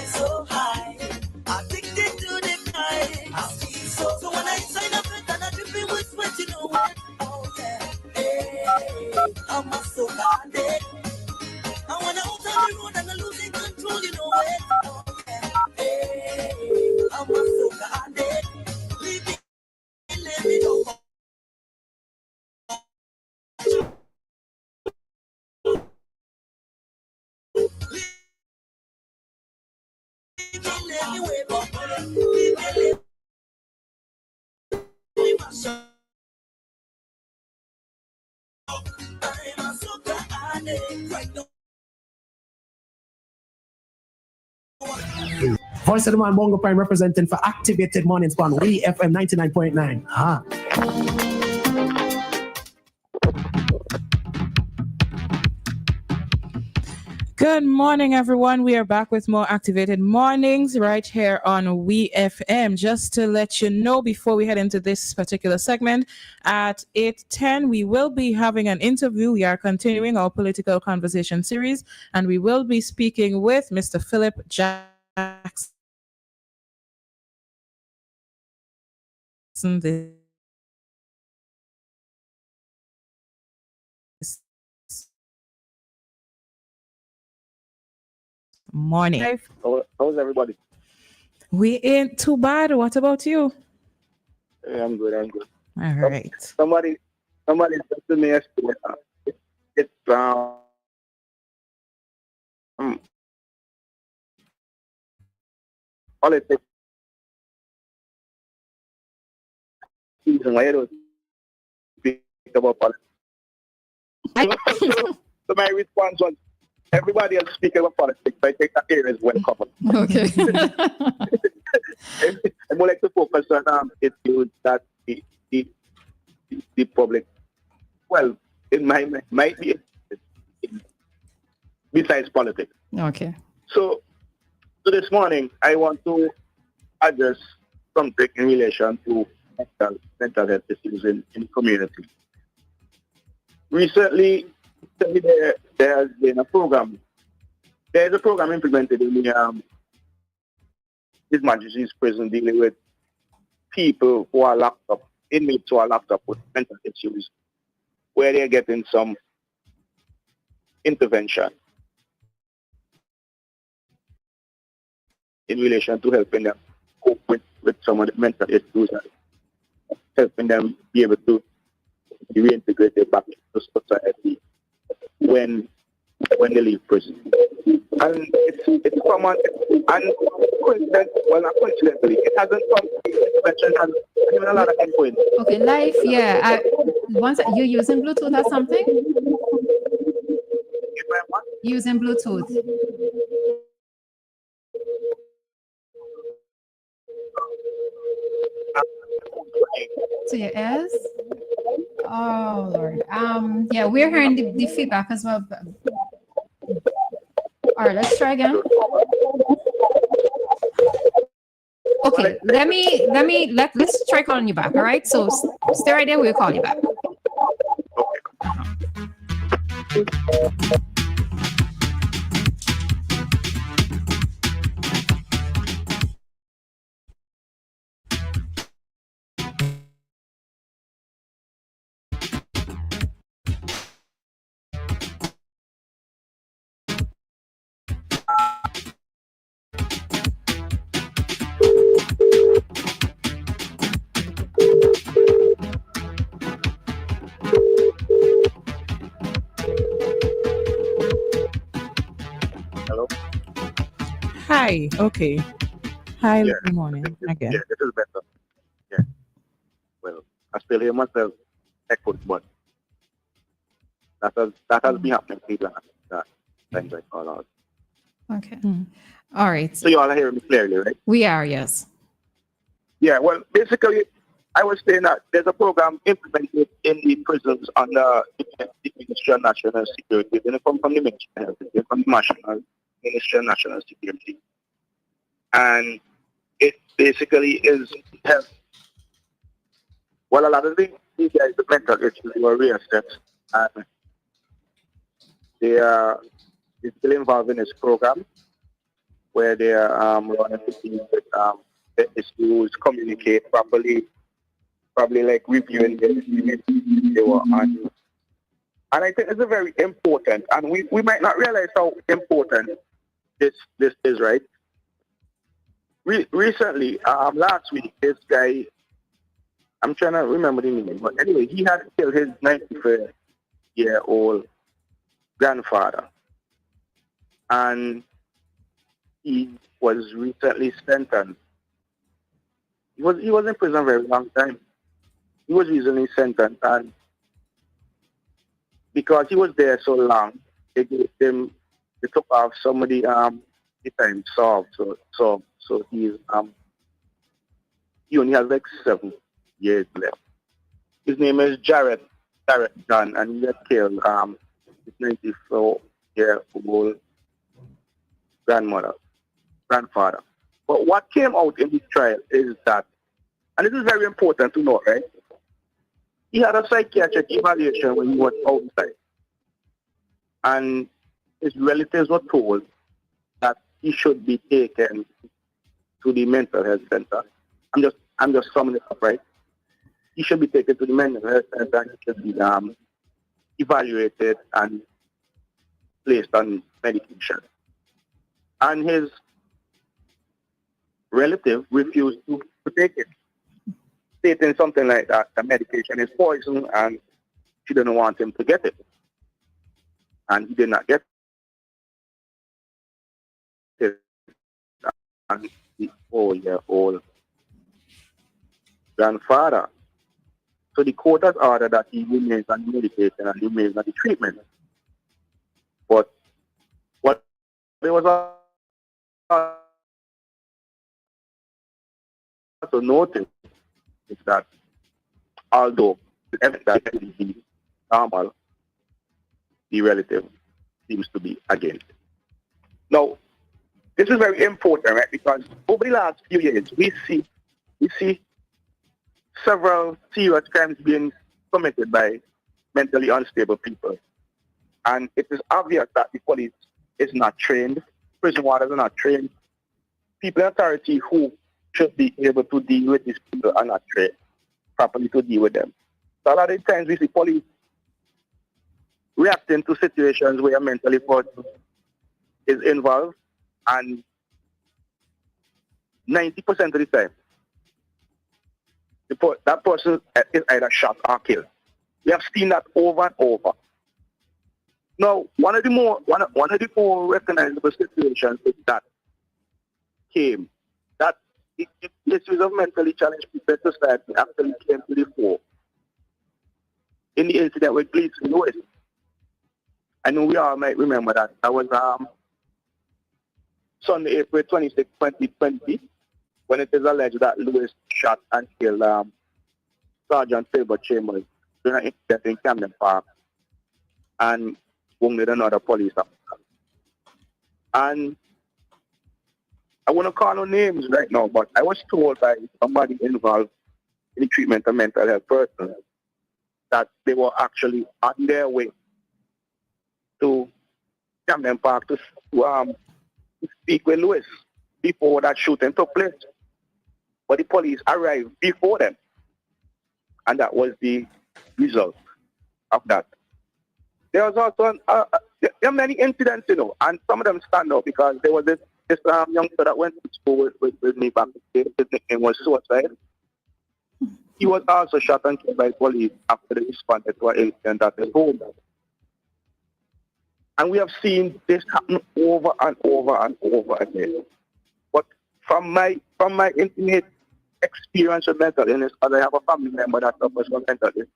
fly so high. Addicted to the high. I feel so when I sign up it and I dripping with sweat, you know what? Oh yeah, hey, I'm a soca addict. And when I'm out on the road and I'm losing control, you know what? Oh yeah, hey, I'm a soca addict. Leave me alone. Voice of the Man, Bongo Prime, representing for Activated Morning Span, WEFM 99.9. Good morning, everyone. We are back with more Activated Mornings right here on WEFM. Just to let you know, before we head into this particular segment, at 8:10, we will be having an interview. We are continuing our political conversation series, and we will be speaking with Mr. Philip Jackson this morning. How's everybody? We ain't too bad. What about you? Yeah, I'm good. All right. Somebody said to me yesterday, it's politics. Reason why I don't speak about politics. So my response was, everybody else speaking about politics, I think that area is well covered. Okay. I would like to focus on issues that the public, well, it might be besides politics. Okay. So this morning, I want to address something in relation to mental health issues in the community. Recently, there has been a program. There is a program implemented in the His Majesty's prison dealing with people who are locked up, inmates who are locked up with mental issues, where they're getting some intervention in relation to helping them cope with some of the mental issues and helping them be able to be reintegrated back into society when they leave prison. And it's common, and not coincidentally, it hasn't come intervention has given a lot of input. Okay, Lyf, yeah. Once you using Bluetooth or something? Using Bluetooth. To your ears? Oh Lord. Yeah, we're hearing the feedback as well. All right, let's try again. Okay, let's try calling you back. All right, so stay right there. We'll call you back. Hello? Hi. Okay. Hi. Yeah. Good morning again. Yeah, this is better. Yeah. Well, I still hear myself echoed, but that has been happening that times I call out. Okay. All right. So you all are hearing me clearly, right? We are, yes. Yeah, well, basically, I was saying that there's a program implemented in the prisons under the Ministry of National Security. It didn't come from the Ministry of Health, it came from the Ministry of National Security. And it basically is health. Well, a lot of these guys, the mental issues were reassessed, and they are still involved in this program. where they are running with the issues, communicate properly, probably like reviewing the limits they were on. And I think it's a very important, and we might not realize how important this is, right? Recently, last week, this guy, I'm trying to remember the name, but anyway, he had killed his 94-year-old grandfather. And he was recently sentenced. He was in prison a very long time. He was recently sentenced, and because he was there so long, they took off some of the time solved. So he's he only has like 7 years left. His name is Jared Dunn, and he had killed his 94-year-old grandfather. But what came out in this trial is that, and this is very important to note, right? He had a psychiatric evaluation when he was outside. And his relatives were told that he should be taken to the mental health center. I'm just summing it up, right? He should be taken to the mental health center and he should be evaluated and placed on medication. And his relative refused to take it, stating something like that the medication is poison and she didn't want him to get it. And he did not get it. And the 4-year-old grandfather. So the court has ordered that he remains on medication and remains on the treatment. But what there was also noticed is that although the evidence that is normal, the relative seems to be against it. Now, this is very important, right? Because over the last few years, we see several serious crimes being committed by mentally unstable people. And it is obvious that the police is not trained, prison wardens are not trained, people in authority who should be able to deal with these people are not trained properly to deal with them. So a lot of times we see police reacting to situations where a mentally person is involved, and 90% of the time, that person is either shot or killed. We have seen that over and over. Now, one of the more recognizable situations is that Cain, that the issues of mentally challenged people in society actually came to the fore in the incident with Lewis. I know we all might remember that. That was Sunday, April 26, 2020, when it is alleged that Lewis shot and killed Sergeant Faber Chambers during an incident in Camden Park and wounded another police officer. And I want to call no names right now, but I was told by somebody involved in the treatment of mental health persons that they were actually on their way to Camden Park to speak with Lewis before that shooting took place. But the police arrived before them. And that was the result of that. There was also, there are many incidents, and some of them stand out because there was this youngster that went to school with me back in the day. His nickname was Suicide. He was also shot and killed by police after they responded to an incident at his home. And we have seen this happen over and over and over again. But from my intimate experience with mental illness, as I have a family member that suffers from mental illness,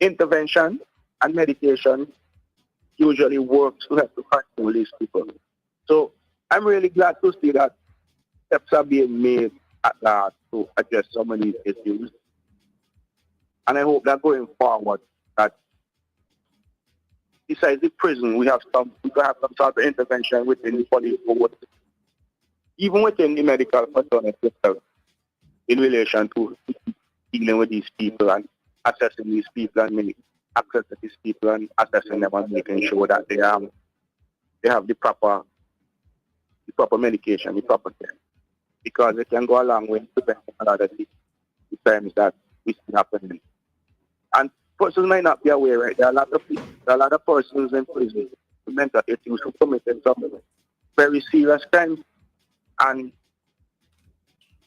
intervention and medication usually works to help to control these people. So I'm really glad to see that steps are being made at last to address some of these issues. And I hope that going forward, that besides the prison, we can have some sort of intervention within the police force, even within the medical fraternity itself, in relation to dealing with these people and assessing these people and making access to these people and assessing them and making sure that they have the proper the proper medication, the proper care, because it can go a long way to prevent a lot of the crimes that we see happening. And persons might not be aware, right? There are a lot of persons in prison with mental issues who committed some very serious crimes, and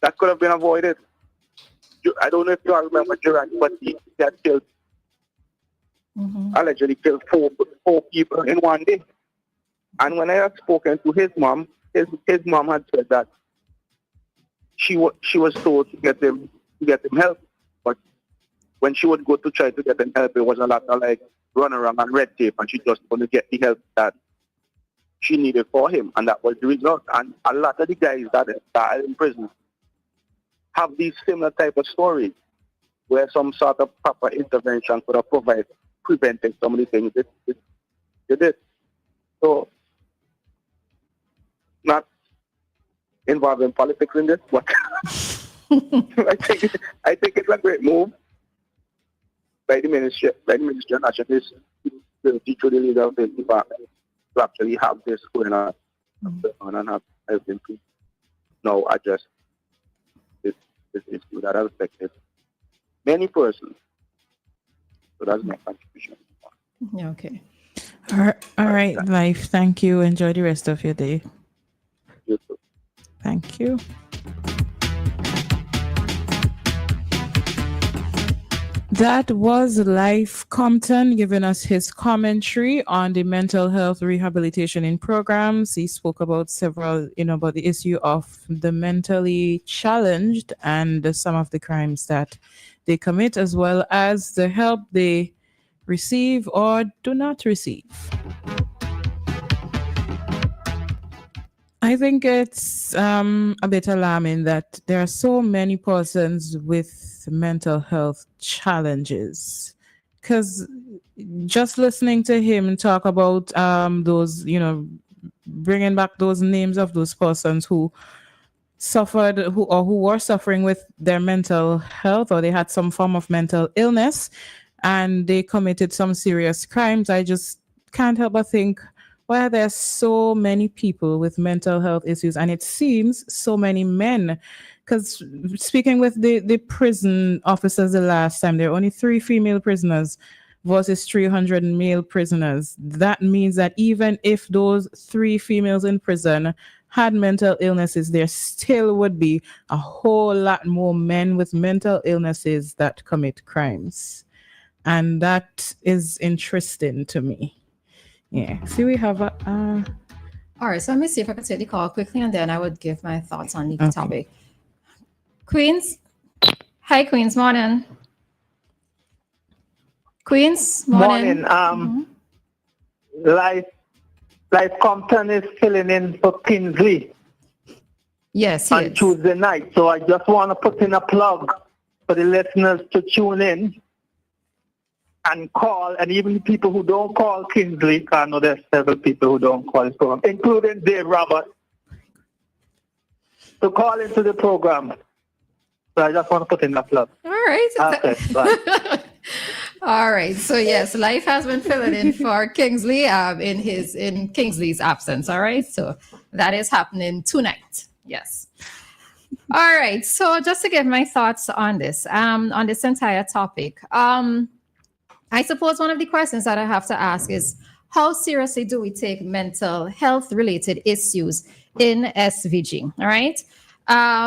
that could have been avoided. I don't know if you all remember Durant, but he had killed, allegedly killed four people in one day. And when I had spoken to his mom had said that she was told to get him help, but when she would go to try to get him help, it was a lot of like run around and red tape, and she just wanted to get the help that she needed for him, and that was the result. And a lot of the guys that are in prison have these similar type of stories where some sort of proper intervention could have prevented some of the things they did. So, not involving politics in this, but I think it's a great move by the Ministry of National Security to the leader of the department to actually have this going on and have helping to now address this issue that has affected many persons. So that's my contribution. Yeah, okay. All right, Lyf. Thank you. Enjoy the rest of your day. You too. Thank you. That was Lyf Compton giving us his commentary on the mental health rehabilitation in programs. He spoke about several, about the issue of the mentally challenged and some of the crimes that they commit, as well as the help they receive or do not receive. I think it's a bit alarming that there are so many persons with mental health challenges, because just listening to him talk about those, bringing back those names of those persons who suffered who were suffering with their mental health, or they had some form of mental illness and they committed some serious crimes, I just can't help but think, why are there so many people with mental health issues? And it seems so many men, because speaking with the prison officers the last time, there are only 3 female prisoners versus 300 male prisoners. That means that even if those 3 females in prison had mental illnesses, there still would be a whole lot more men with mental illnesses that commit crimes. And that is interesting to me. Yeah. See, we have a... All right, so let me see if I can take the call quickly, and then I would give my thoughts on the topic. Queens? Hi, Queens. Morning. Queens? Morning. Lyf Compton is filling in for Kingsley. Yes, on Tuesday night. So I just want to put in a plug for the listeners to tune in and call, and even people who don't call Kingsley, because I know there's several people who don't call his program, including Dave Roberts, to call into the program. So I just want to put in that plug. All right. Okay, bye. All right. So yes, Lyf has been filling in for Kingsley in Kingsley's absence. All right. So that is happening tonight. Yes. All right. So just to give my thoughts on this entire topic, I suppose one of the questions that I have to ask is, how seriously do we take mental health related issues in SVG? All right.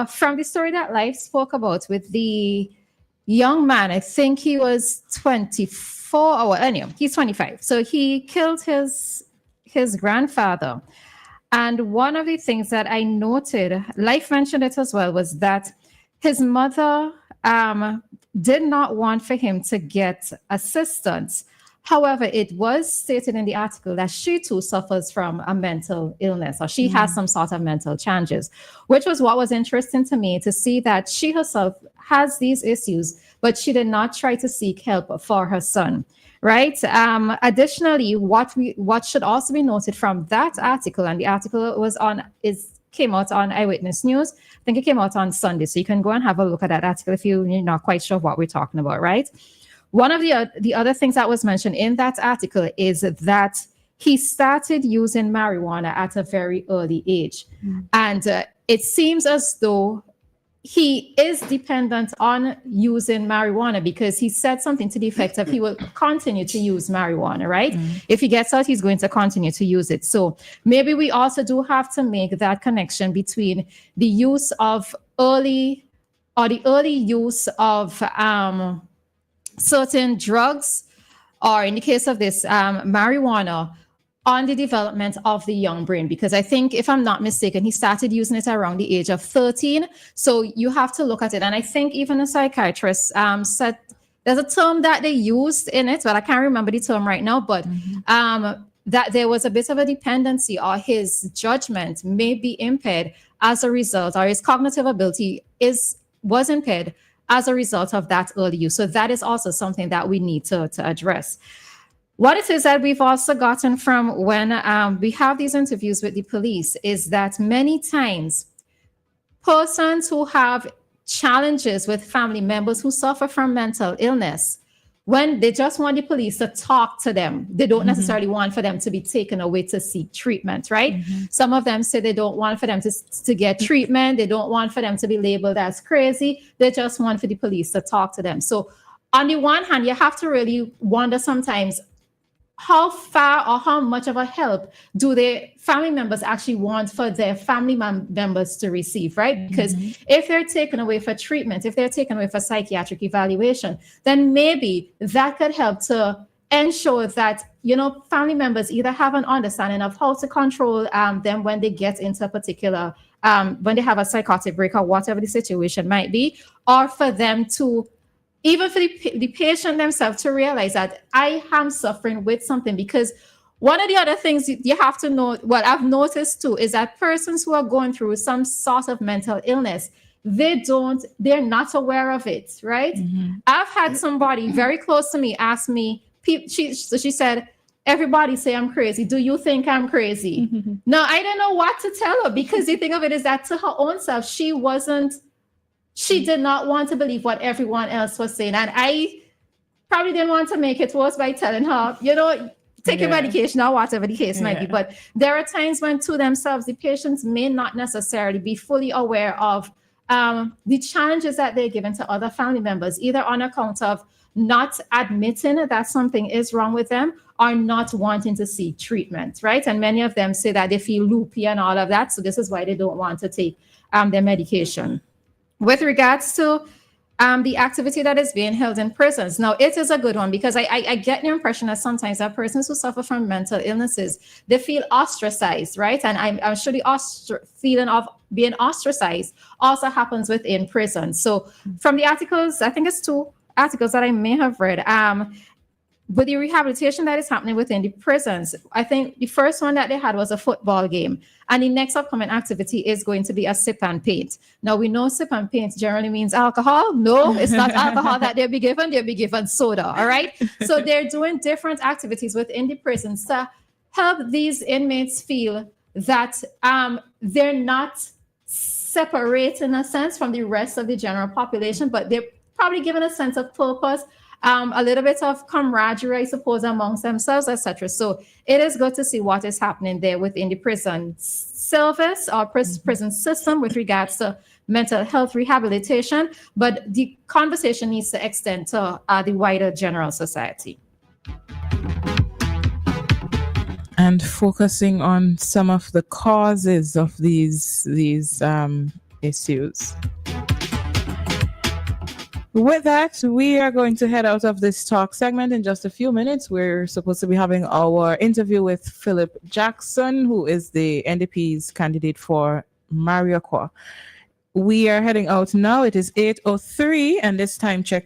From the story that Lyf spoke about with the young man, I think he was 24 or anyway, he's 25. So he killed his grandfather. And one of the things that I noted, Lyf mentioned it as well, was that his mother did not want for him to get assistance. However, it was stated in the article that she too suffers from a mental illness, or she has some sort of mental challenges, which was what was interesting to me, to see that she herself has these issues, but she did not try to seek help for her son. Right. Additionally, what should also be noted from that article, and the article came out on Eyewitness News. I think it came out on Sunday, so you can go and have a look at that article if you're not quite sure what we're talking about. Right. One of the other things that was mentioned in that article is that he started using marijuana at a very early age. And it seems as though he is dependent on using marijuana, because he said something to the effect of he will continue to use marijuana, right? If he gets out, he's going to continue to use it. So maybe we also do have to make that connection between the use of the early use of certain drugs, or in the case of this, marijuana, on the development of the young brain. Because I think, if I'm not mistaken, he started using it around the age of 13. So you have to look at it. And I think even a psychiatrist said there's a term that they used in it, but I can't remember the term right now, but that there was a bit of a dependency, or his judgment may be impaired as a result, or his cognitive ability was impaired as a result of that early use. So that is also something that we need to address. What it is that we've also gotten from when we have these interviews with the police is that many times persons who have challenges with family members who suffer from mental illness, when they just want the police to talk to them, they don't necessarily want for them to be taken away to seek treatment, right? Some of them say they don't want for them to get treatment. They don't want for them to be labeled as crazy. They just want for the police to talk to them. So on the one hand, you have to really wonder sometimes, how far or how much of a help do their family members actually want for their family members to receive, right? Because if they're taken away for treatment, if they're taken away for psychiatric evaluation, then maybe that could help to ensure that, family members either have an understanding of how to control them when they get into a particular, when they have a psychotic break or whatever the situation might be, or for them to, even for the patient themselves, to realize that I am suffering with something. Because one of the other things you have to know, what I've noticed too, is that persons who are going through some sort of mental illness, they're not aware of it, right? I've had somebody very close to me ask me, she said, everybody say I'm crazy. Do you think I'm crazy? No, I don't know what to tell her, because the thing of it is that to her own self, she did not want to believe what everyone else was saying. And I probably didn't want to make it worse by telling her, take your medication or whatever the case might be. But there are times when to themselves, the patients may not necessarily be fully aware of the challenges that they're given to other family members, either on account of not admitting that something is wrong with them, or not wanting to seek treatment, right? And many of them say that they feel loopy and all of that. So this is why they don't want to take their medication. With regards to the activity that is being held in prisons. Now, it is a good one, because I get the impression that sometimes that persons who suffer from mental illnesses, they feel ostracized, right? And I'm sure the feeling of being ostracized also happens within prison. So from the articles, I think it's 2 articles that I may have read, with the rehabilitation that is happening within the prisons, I think the first one that they had was a football game. And the next upcoming activity is going to be a sip and paint. Now, we know sip and paint generally means alcohol. No, it's not alcohol that they'll be given soda, all right? So they're doing different activities within the prisons to help these inmates feel that they're not separate in a sense from the rest of the general population, but they're probably given a sense of purpose, a little bit of camaraderie, I suppose, amongst themselves, etc. So it is good to see what is happening there within the prison service or prison system with regards to mental health rehabilitation, but the conversation needs to extend to the wider general society. And focusing on some of the causes of these issues. With that, we are going to head out of this talk segment in just a few minutes. We're supposed to be having our interview with Philip Jackson, who is the NDP's candidate for Mariocquah. We are heading out now. It is 8:03, and this time check